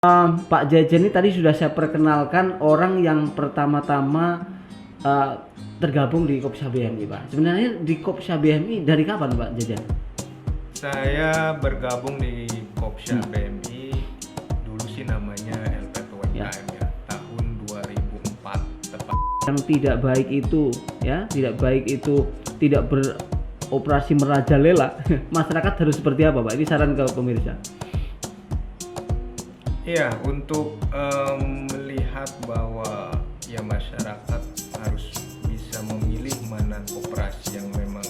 Pak Jejen ini tadi sudah saya perkenalkan orang yang pertama-tama uh, tergabung di Kopsa BMI, Pak. Sebenarnya di Kopsa BMI dari kapan, Pak Jejen? Saya bergabung di Kopsa BMI dulu sih namanya LP UMKM ya, tahun 2004 tepat. Yang tidak baik itu tidak beroperasi merajalela. Masyarakat harus seperti apa, Pak? Ini saran ke pemirsa. Iya, untuk melihat bahwa ya masyarakat harus bisa memilih mana koperasi yang memang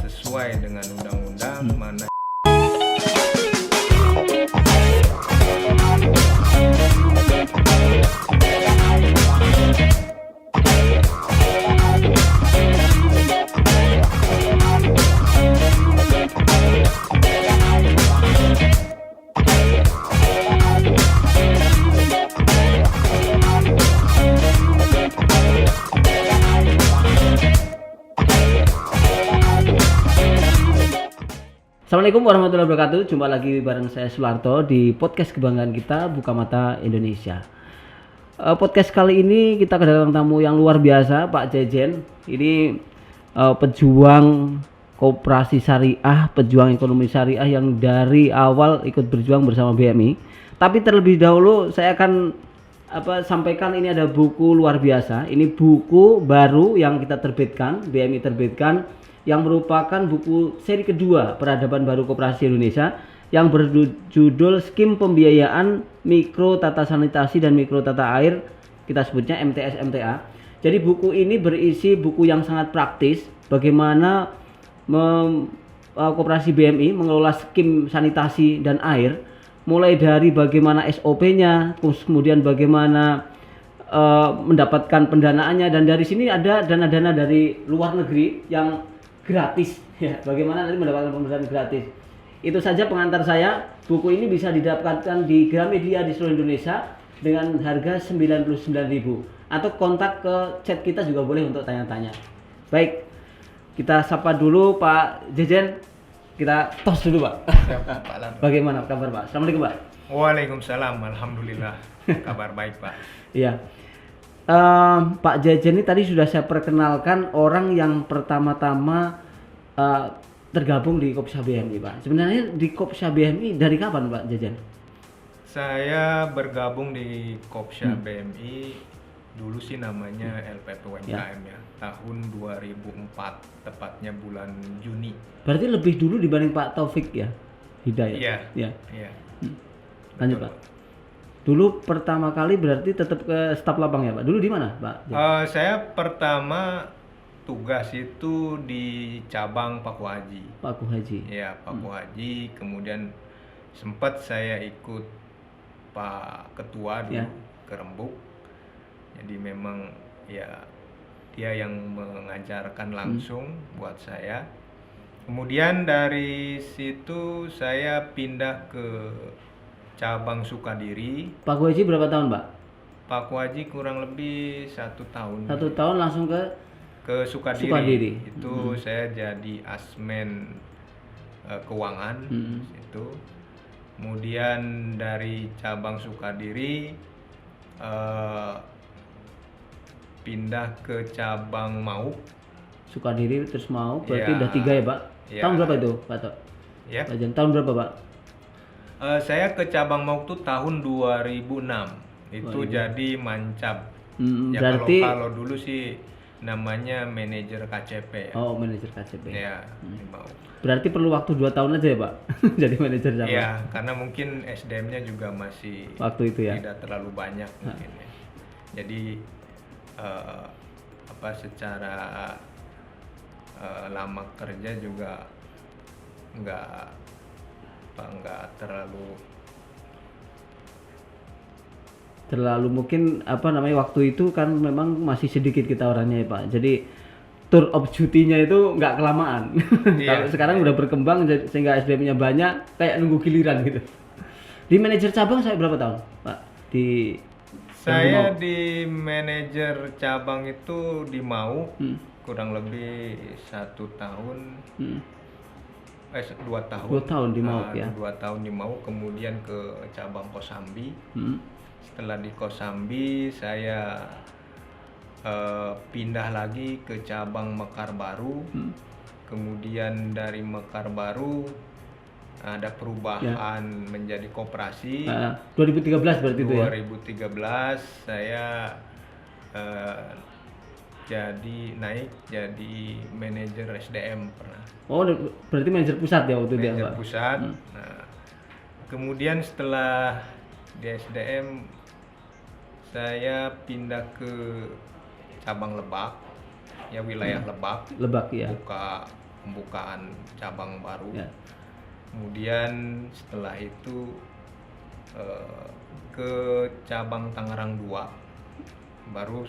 sesuai dengan undang-undang, mana Assalamualaikum warahmatullahi wabarakatuh. Jumpa lagi bareng saya Sularto di podcast kebanggaan kita, Buka Mata Indonesia. Podcast kali ini kita kedatangan tamu yang luar biasa, Pak Jejen. Ini pejuang koperasi syariah, pejuang ekonomi syariah yang dari awal ikut berjuang bersama BMI. Tapi terlebih dahulu saya akan sampaikan ini ada buku luar biasa. Ini buku baru yang kita terbitkan, BMI terbitkan, yang merupakan buku seri kedua Peradaban Baru Koperasi Indonesia yang berjudul Skim Pembiayaan Mikro Tata Sanitasi dan Mikro Tata Air, kita sebutnya MTS MTA. Jadi buku ini berisi buku yang sangat praktis bagaimana koperasi BMI mengelola skim sanitasi dan air, mulai dari bagaimana SOP-nya, kemudian bagaimana mendapatkan pendanaannya, dan dari sini ada dana-dana dari luar negeri yang gratis ya. Bagaimana nanti mendapatkan pembiayaan gratis. Itu saja pengantar saya. Buku ini bisa didapatkan di Gramedia di seluruh Indonesia dengan harga 99.000, atau kontak ke chat kita juga boleh untuk tanya-tanya. Baik, kita sapa dulu Pak Jejen. Kita tos dulu, Pak. Bagaimana kabar, Pak? Assalamualaikum, Pak. Waalaikumsalam, alhamdulillah. Kabar baik, Pak. Iya. Pak Jejen ini tadi sudah saya perkenalkan orang yang pertama-tama tergabung di Kopsa BMI, Pak. Sebenarnya di Kopsa BMI dari kapan, Pak Jejen? Saya bergabung di Kopsa BMI dulu sih namanya LP UMKM ya, tahun 2004, tepatnya bulan Juni. Berarti lebih dulu dibanding Pak Taufik ya? Hidayat. Iya. Lanjut, Pak. Dulu pertama kali berarti tetap ke staf lapang ya, Pak? Dulu di mana, Pak? Saya pertama tugas itu di cabang Paku Haji. Paku Haji. Ya, Paku Haji. Kemudian sempat saya ikut Pak Ketua dulu ke Rembuk. Jadi memang ya dia yang mengajarkan langsung buat saya. Kemudian dari situ saya pindah ke cabang Sukadiri. Paku Haji berapa tahun, Pak? Paku Haji kurang lebih 1 tahun. 1 tahun langsung ke Sukadiri. Itu saya jadi asmen keuangan itu. Kemudian dari cabang Sukadiri pindah ke cabang Mauk. Sukadiri terus Mauk, berarti udah 3 ya, Pak? Ya. Tahun berapa itu, Pak? Ya. Tahun berapa, Pak? Saya ke cabang Mauk tuh tahun 2006. Itu jadi mancap. Ya, berarti kalau dulu sih namanya manajer KCP ya. Oh, manajer KCP. Ya, di Mauk. Berarti perlu waktu 2 tahun aja ya, Pak? Jadi manajer cabang. Ya, karena mungkin SDM-nya juga masih waktu itu ya. Tidak terlalu banyak mungkin ya. Jadi secara lama kerja juga nggak terlalu mungkin waktu itu kan memang masih sedikit kita orangnya ya, Pak. Jadi tour of duty-nya itu nggak kelamaan. Kalau sekarang udah berkembang sehingga SDM-nya banyak, kayak nunggu giliran gitu. Di manajer cabang saya berapa tahun, Pak? Saya di manajer cabang itu di Mauk kurang lebih 1 tahun. 2 tahun. 2 tahun di Mauk ya. 2 tahun di Mauk, kemudian ke cabang Kosambi. Hmm. Setelah di Kosambi saya pindah lagi ke cabang Mekar Baru. Kemudian dari Mekar Baru ada perubahan menjadi koperasi. 2013 berarti itu ya. 2013 saya jadi manajer SDM pernah. Oh, berarti manajer pusat ya waktu itu ya, Manajer Pak? pusat. Nah, kemudian setelah di SDM saya pindah ke cabang Lebak, ya wilayah Lebak. Lebak ya. Pembukaan cabang baru. Ya. Kemudian setelah itu ke cabang Tangerang 2, baru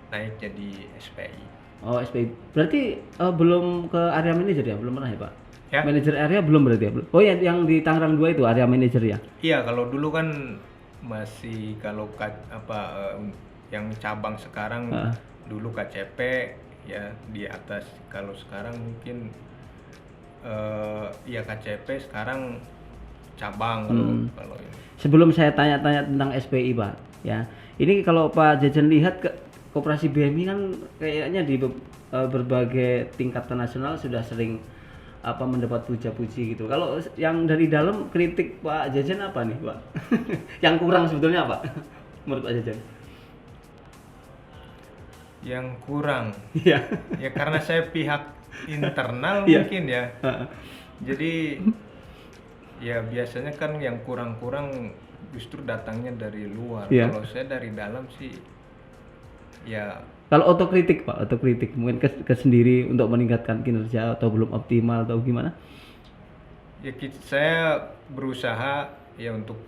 naik jadi SPI. Oh, SPI. Berarti belum ke area manajer ya? Belum pernah ya, Pak? Ya. Manajer area belum berarti ya? Oh, yang di Tangerang 2 itu area manajer ya? Iya, kalau dulu kan masih yang cabang sekarang dulu KCP ya di atas. Kalau sekarang mungkin ya KCP sekarang cabang kalau ini. Sebelum saya tanya-tanya tentang SPI, Pak, ya. Ini kalau Pak Jajan lihat Koperasi BMI kan kayaknya di berbagai tingkatan nasional sudah sering mendapat puja-puji gitu. Kalau yang dari dalam kritik Pak Jajan apa nih, Pak? Yang kurang sebetulnya apa menurut Pak Jajan? Yang kurang? Iya. Ya karena saya pihak internal mungkin ya. Jadi ya biasanya kan yang kurang-kurang justru datangnya dari luar. Kalau saya dari dalam sih ya. Kalau otokritik Pak, otokritik mungkin ke sendiri untuk meningkatkan kinerja atau belum optimal atau gimana? Ya saya berusaha ya untuk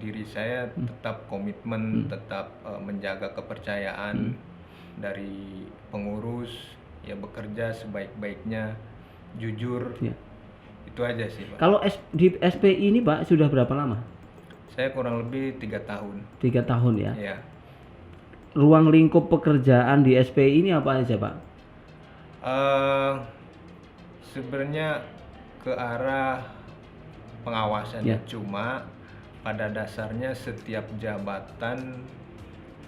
diri saya tetap komitmen, tetap menjaga kepercayaan dari pengurus, ya bekerja sebaik-baiknya, jujur. Itu aja sih, Pak. Kalau di SPI ini Pak sudah berapa lama? Saya kurang lebih 3 tahun. 3 tahun ya? Iya. Ruang lingkup pekerjaan di SPI ini apa aja, Pak? Sebenarnya ke arah pengawasan, cuma pada dasarnya setiap jabatan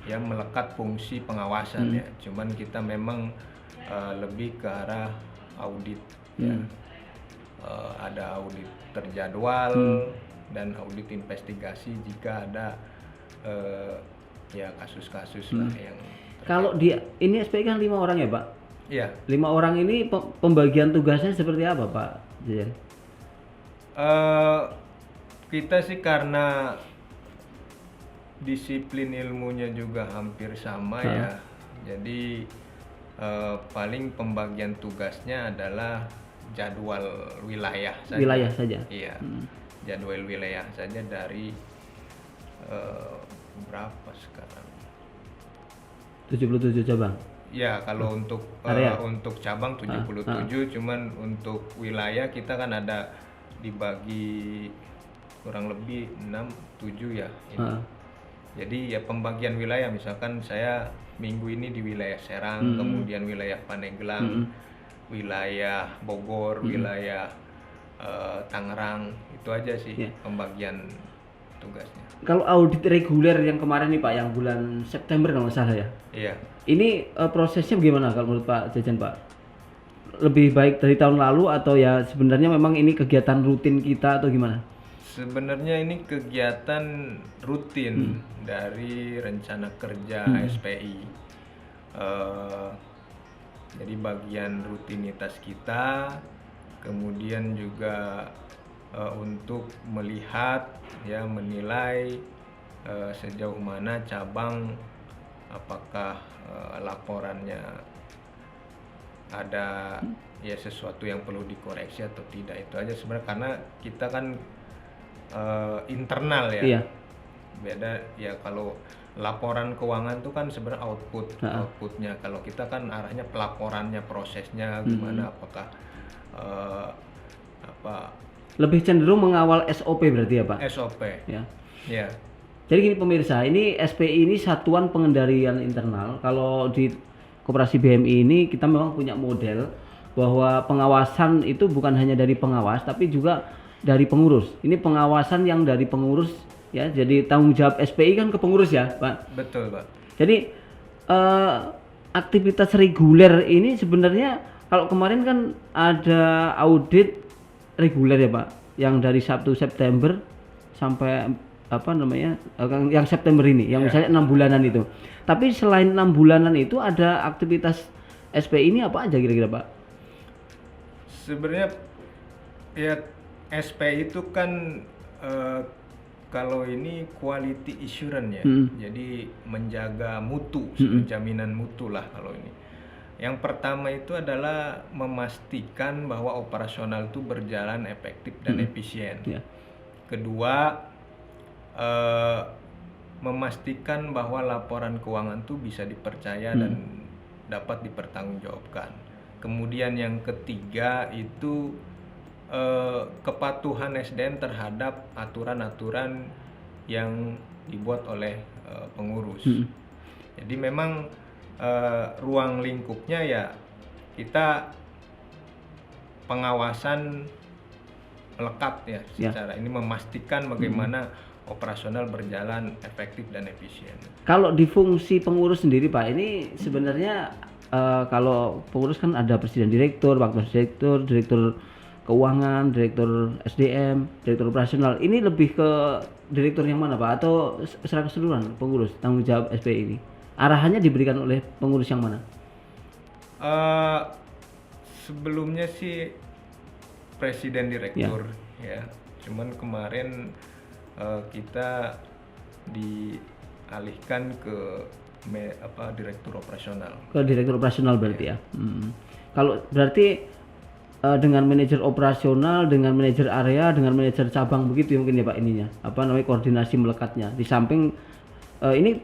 ya melekat fungsi pengawasan ya. Cuman kita memang lebih ke arah audit ya. Ada audit terjadwal dan audit investigasi jika ada ya kasus-kasus lah yang kalau di ini SPI kan 5 orang ya, Pak? Iya. 5 orang ini pembagian tugasnya seperti apa, Pak Jajan? Kita sih karena disiplin ilmunya juga hampir sama ya. Jadi paling pembagian tugasnya adalah jadwal wilayah saja. Wilayah saja? Iya. Jadwal wilayah saja dari berapa sekarang? 77 cabang. Ya, kalau untuk cabang 77, cuman untuk wilayah kita kan ada dibagi kurang lebih 6 7 ya. Jadi ya pembagian wilayah, misalkan saya minggu ini di wilayah Serang, kemudian wilayah Pandeglang, wilayah Bogor, wilayah Tangerang, itu aja sih pembagian tugasnya. Kalau audit reguler yang kemarin nih Pak, yang bulan September kalau nggak salah ya. Iya. Ini prosesnya bagaimana kalau menurut Pak Jajan, Pak? Lebih baik dari tahun lalu atau ya sebenarnya memang ini kegiatan rutin kita atau gimana? Sebenarnya ini kegiatan rutin dari rencana kerja SPI. Jadi bagian rutinitas kita, kemudian juga untuk melihat ya menilai sejauh mana cabang, apakah laporannya ada ya sesuatu yang perlu dikoreksi atau tidak. Itu aja sebenarnya, karena kita kan internal ya. Iya. Beda ya, kalau laporan keuangan itu kan sebenarnya outputnya. Kalau kita kan arahnya pelaporannya, prosesnya gimana, apakah lebih cenderung mengawal SOP berarti ya Pak? SOP. Ya. Ya. Jadi gini pemirsa, ini SPI ini Satuan Pengendalian Internal. Kalau di Koperasi BMI ini kita memang punya model bahwa pengawasan itu bukan hanya dari pengawas tapi juga dari pengurus. Ini pengawasan yang dari pengurus ya, jadi tanggung jawab SPI kan ke pengurus ya, Pak. Betul, Pak. Jadi aktivitas reguler ini sebenarnya kalau kemarin kan ada audit reguler ya, Pak, yang dari 1 September sampai yang September ini, yang misalnya 6 bulanan itu. Tapi selain 6 bulanan itu ada aktivitas SPI ini apa aja kira-kira, Pak? Sebenarnya ya SPI itu kan kalau ini quality assurance ya, jadi menjaga mutu, jaminan mutu lah kalau ini. Yang pertama itu adalah memastikan bahwa operasional itu berjalan efektif dan efisien. Kedua, memastikan bahwa laporan keuangan itu bisa dipercaya dan dapat dipertanggungjawabkan. Kemudian yang ketiga itu kepatuhan SDM terhadap aturan-aturan yang dibuat oleh pengurus. Jadi memang ruang lingkupnya ya kita pengawasan melekat ya secara ini memastikan bagaimana operasional berjalan efektif dan efisien. Kalau di fungsi pengurus sendiri, Pak, ini sebenarnya kalau pengurus kan ada presiden direktur, wakil direktur, direktur keuangan, direktur SDM, direktur operasional. Ini lebih ke direktur yang mana, Pak? Atau secara keseluruhan pengurus tanggung jawab SPI ini? Arahannya diberikan oleh pengurus yang mana? Sebelumnya sih presiden direktur ya. Cuman kemarin kita dialihkan ke direktur operasional. Ke direktur operasional berarti ya. Kalau berarti dengan manajer operasional, dengan manajer area, dengan manajer cabang begitu ya mungkin ya, Pak, ininya. Koordinasi melekatnya. Di samping ini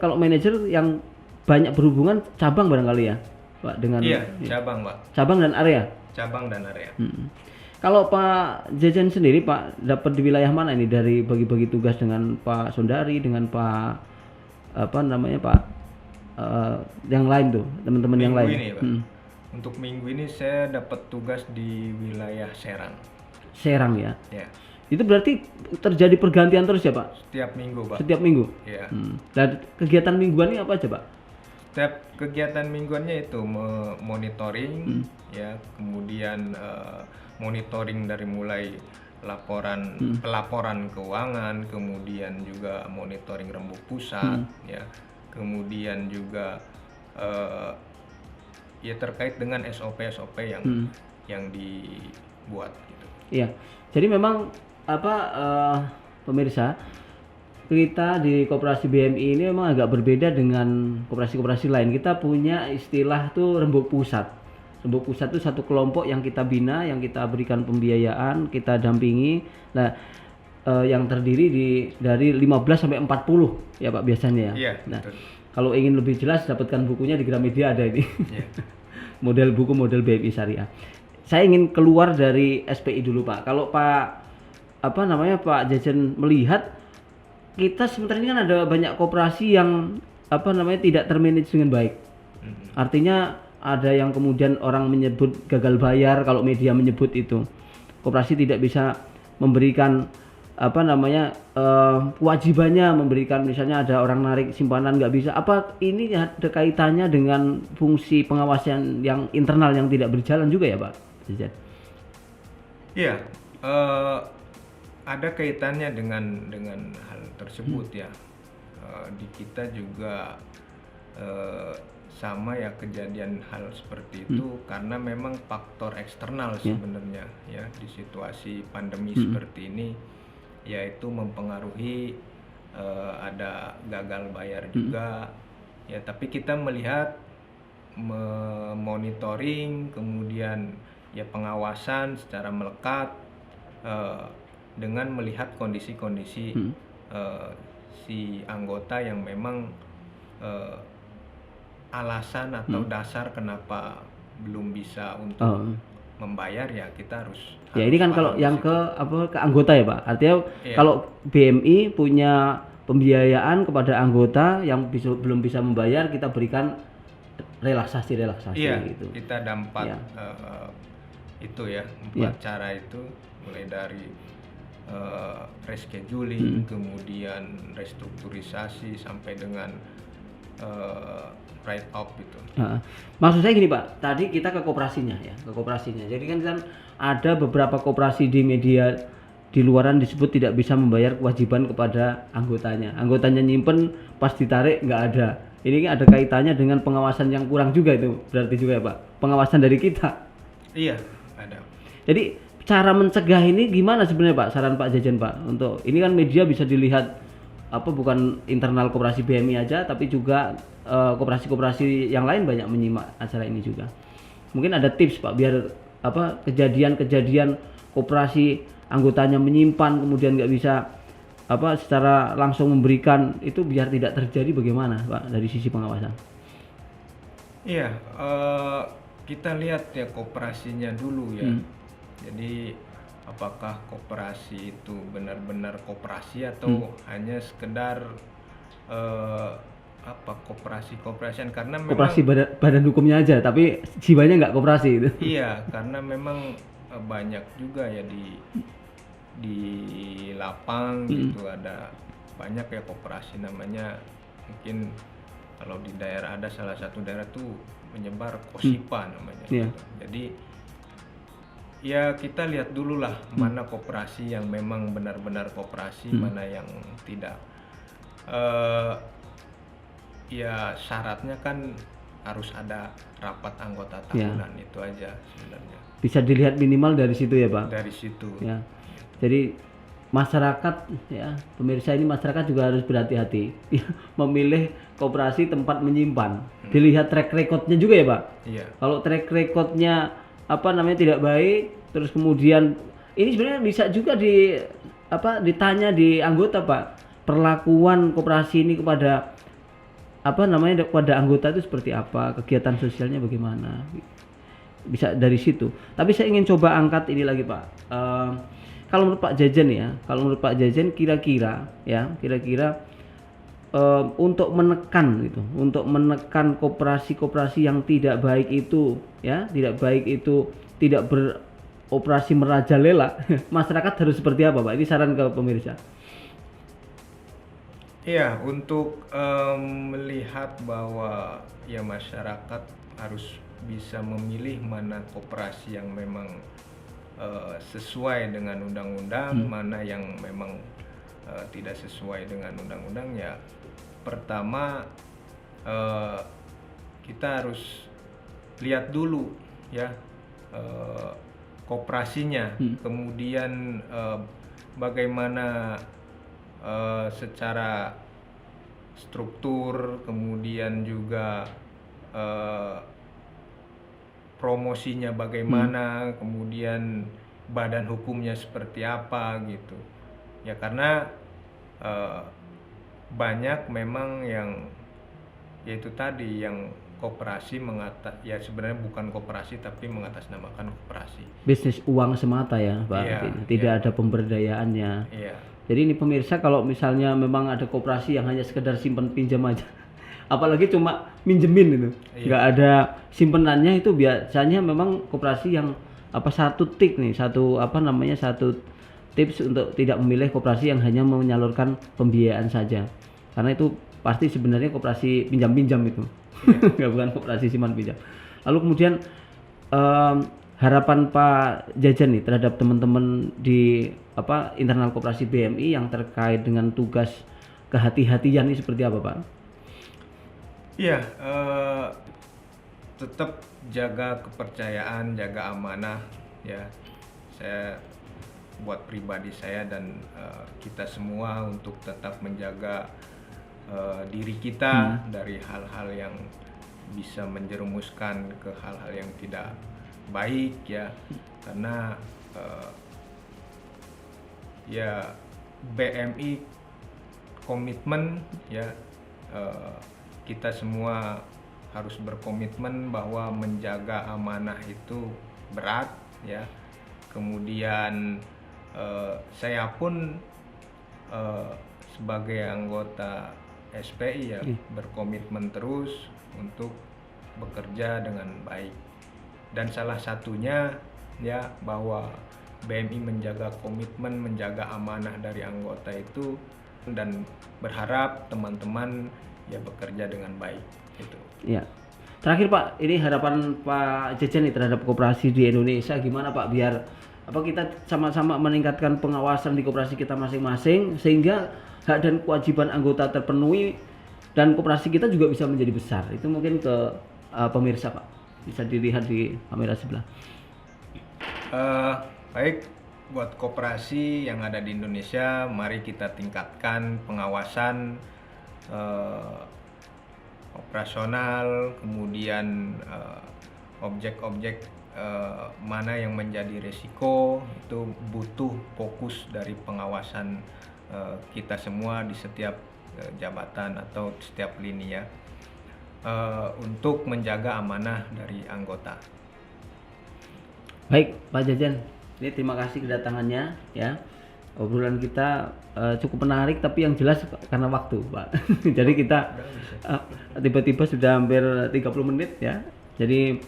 kalau manajer yang banyak berhubungan cabang barangkali ya, Pak, dengan cabang, Pak. Cabang dan area. Cabang dan area. Kalau Pak Jejen sendiri, Pak, dapat di wilayah mana ini dari bagi-bagi tugas dengan Pak Sondari, dengan Pak yang lain tuh, teman-teman yang lain? Ini, Pak. Untuk minggu ini saya dapat tugas di wilayah Serang. Serang ya? Ya. Itu berarti terjadi pergantian terus ya, Pak? Setiap minggu, Pak. Setiap minggu? Iya. Dan kegiatan mingguan ini apa aja, Pak? Setiap kegiatan mingguannya itu monitoring, ya, kemudian monitoring dari mulai pelaporan keuangan, kemudian juga monitoring rembuk pusat, ya, kemudian juga ya terkait dengan SOP yang dibuat gitu. Iya. Jadi memang pemirsa, kita di Koperasi BMI ini memang agak berbeda dengan koperasi-koperasi lain. Kita punya istilah tuh rembuk pusat. Rembuk pusat itu satu kelompok yang kita bina, yang kita berikan pembiayaan, kita dampingi. Nah, yang terdiri dari 15 sampai 40 ya, Pak, biasanya ya. Iya, nah, betul. Kalau ingin lebih jelas dapatkan bukunya di Gramedia ada ini. Yeah. Model BMI Syariah. Saya ingin keluar dari SPI dulu, Pak. Kalau Pak Jejen melihat kita sebenarnya ini kan ada banyak koperasi yang tidak termanage dengan baik. Artinya ada yang kemudian orang menyebut gagal bayar, kalau media menyebut itu. Koperasi tidak bisa memberikan kewajibannya, memberikan, misalnya ada orang narik simpanan nggak bisa. Apa ini ada kaitannya dengan fungsi pengawasan yang internal yang tidak berjalan juga ya, Pak? Iya, ada kaitannya dengan hal tersebut ya. Di kita juga sama ya kejadian hal seperti itu karena memang faktor eksternal sebenarnya ya di situasi pandemi seperti ini, yaitu mempengaruhi ada gagal bayar juga ya, tapi kita melihat monitoring, kemudian ya pengawasan secara melekat dengan melihat kondisi-kondisi si anggota yang memang alasan atau dasar kenapa belum bisa untuk membayar, ya kita harus ya ini kan kalau yang ke anggota ya, Pak. Artinya kalau BMI punya pembiayaan kepada anggota yang belum bisa membayar, kita berikan relaksasi gitu. Kita ada 4 itu ya, 4 cara itu, mulai dari rescheduling, kemudian restrukturisasi sampai dengan write off gitu. Maksud saya gini Pak, tadi kita ke koperasinya. Jadi kan ada beberapa koperasi di media di luaran disebut tidak bisa membayar kewajiban kepada anggotanya. Anggotanya nyimpen, pas ditarik nggak ada. Ini ada kaitannya dengan pengawasan yang kurang juga itu, berarti juga ya Pak, pengawasan dari kita. Iya, ada. Jadi cara mencegah ini gimana sebenarnya Pak? Saran Pak Jejen Pak, untuk ini kan media bisa dilihat bukan internal koperasi BMI aja, tapi juga koperasi-koperasi yang lain banyak menyimak acara ini juga. Mungkin ada tips Pak biar kejadian-kejadian koperasi anggotanya menyimpan kemudian nggak bisa secara langsung memberikan itu biar tidak terjadi, bagaimana Pak dari sisi pengawasan? Iya, kita lihat ya koperasinya dulu ya. Jadi apakah koperasi itu benar-benar koperasi atau hanya sekedar koperasian, karena memang koperasi badan hukumnya aja tapi jiwanya nggak koperasi itu. Iya, karena memang banyak juga ya di lapang gitu, ada banyak ya koperasi namanya, mungkin kalau di daerah ada salah satu daerah tuh menyebar Kosipa namanya gitu. Jadi ya kita lihat dulu lah mana koperasi yang memang benar-benar koperasi, mana yang tidak. Ya syaratnya kan harus ada rapat anggota tahunan, itu aja sebenarnya. Bisa dilihat minimal dari situ ya Pak? Dari situ. Ya. Jadi masyarakat ya, pemirsa ini masyarakat juga harus berhati-hati memilih koperasi tempat menyimpan. Dilihat track recordnya juga ya Pak? Iya. Kalau track recordnya tidak baik, terus kemudian ini sebenarnya bisa juga ditanya di anggota Pak, perlakuan koperasi ini kepada kepada anggota itu seperti apa, kegiatan sosialnya bagaimana, bisa dari situ. Tapi saya ingin coba angkat ini lagi Pak. Kalau menurut Pak Jejen kira-kira untuk menekan koperasi-koperasi yang tidak baik itu tidak beroperasi merajalela, masyarakat harus seperti apa Pak? Ini saran ke pemirsa. Iya, untuk melihat bahwa ya masyarakat harus bisa memilih mana koperasi yang memang sesuai dengan undang-undang, mana yang memang tidak sesuai dengan undang-undang. Ya pertama kita harus lihat dulu ya koperasinya, kemudian bagaimana secara struktur, kemudian juga promosinya bagaimana, kemudian badan hukumnya seperti apa gitu ya, karena banyak memang yang yaitu tadi yang koperasi ya sebenarnya bukan koperasi tapi mengatasnamakan koperasi, bisnis uang semata ya Pak. Tidak ada pemberdayaannya. Jadi ini pemirsa, kalau misalnya memang ada koperasi yang hanya sekedar simpan pinjam aja, apalagi cuma minjemin itu, nggak ada simpenannya, itu biasanya memang koperasi yang satu tips untuk tidak memilih koperasi yang hanya menyalurkan pembiayaan saja, karena itu pasti sebenarnya koperasi pinjam-pinjam itu, bukan koperasi simpan pinjam. Lalu kemudian harapan Pak Jejen nih terhadap teman-teman di internal koperasi BMI yang terkait dengan tugas kehati-hatian ini seperti apa Pak? Iya, tetap jaga kepercayaan, jaga amanah ya. Saya buat pribadi saya dan kita semua untuk tetap menjaga diri kita dari hal-hal yang bisa menjerumuskan ke hal-hal yang tidak baik ya, karena ya BMI komitmen ya, kita semua harus berkomitmen bahwa menjaga amanah itu berat ya. Kemudian saya pun sebagai anggota SPI ya berkomitmen terus untuk bekerja dengan baik. Dan salah satunya ya bahwa BMI menjaga komitmen, menjaga amanah dari anggota itu, dan berharap teman-teman ya bekerja dengan baik gitu. Ya. Terakhir Pak, ini harapan Pak Jejen nih terhadap koperasi di Indonesia gimana Pak, biar kita sama-sama meningkatkan pengawasan di koperasi kita masing-masing sehingga hak dan kewajiban anggota terpenuhi dan koperasi kita juga bisa menjadi besar. Itu mungkin ke pemirsa Pak, bisa dilihat di kamera sebelah. Baik, buat koperasi yang ada di Indonesia, mari kita tingkatkan pengawasan operasional, kemudian objek-objek mana yang menjadi resiko, itu butuh fokus dari pengawasan kita semua di setiap jabatan atau setiap lini ya, untuk menjaga amanah dari anggota. Baik Pak Jejen, ini terima kasih kedatangannya ya. Obrolan kita cukup menarik, tapi yang jelas karena waktu Pak. Jadi kita tiba-tiba sudah hampir 30 menit ya. Jadi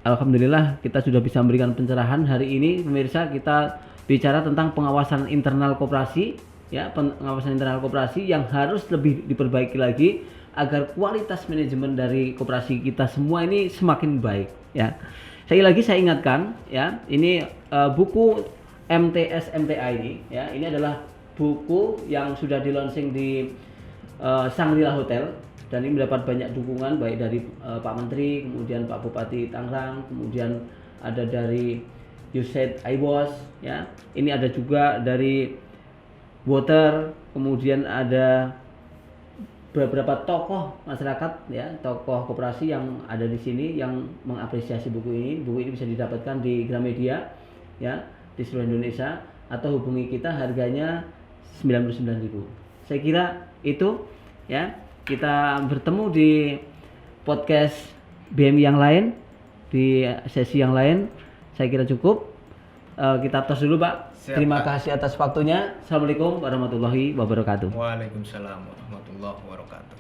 alhamdulillah kita sudah bisa memberikan pencerahan hari ini. Pemirsa, kita bicara tentang pengawasan internal koperasi ya, pengawasan internal koperasi yang harus lebih diperbaiki lagi agar kualitas manajemen dari koperasi kita semua ini semakin baik ya. Sekali lagi saya ingatkan ya, ini buku MTS MTA ini ya, ini adalah buku yang sudah di launching di Shangri-La Hotel, dan ini mendapat banyak dukungan baik dari Pak Menteri, kemudian Pak Bupati Tangerang, kemudian ada dari USAID IWOS ya. Ini ada juga dari Water, kemudian ada beberapa tokoh masyarakat ya, tokoh koperasi yang ada di sini yang mengapresiasi buku ini. Buku ini bisa didapatkan di Gramedia ya, di seluruh Indonesia, atau hubungi kita, harganya 99.000. Saya kira itu ya. Kita bertemu di podcast BMI yang lain, di sesi yang lain. Saya kira cukup. Kita tos dulu Pak. Siap, Terima Pak. kasih atas waktunya. Assalamualaikum warahmatullahi wabarakatuh. Waalaikumsalam warahmatullahi wabarakatuh.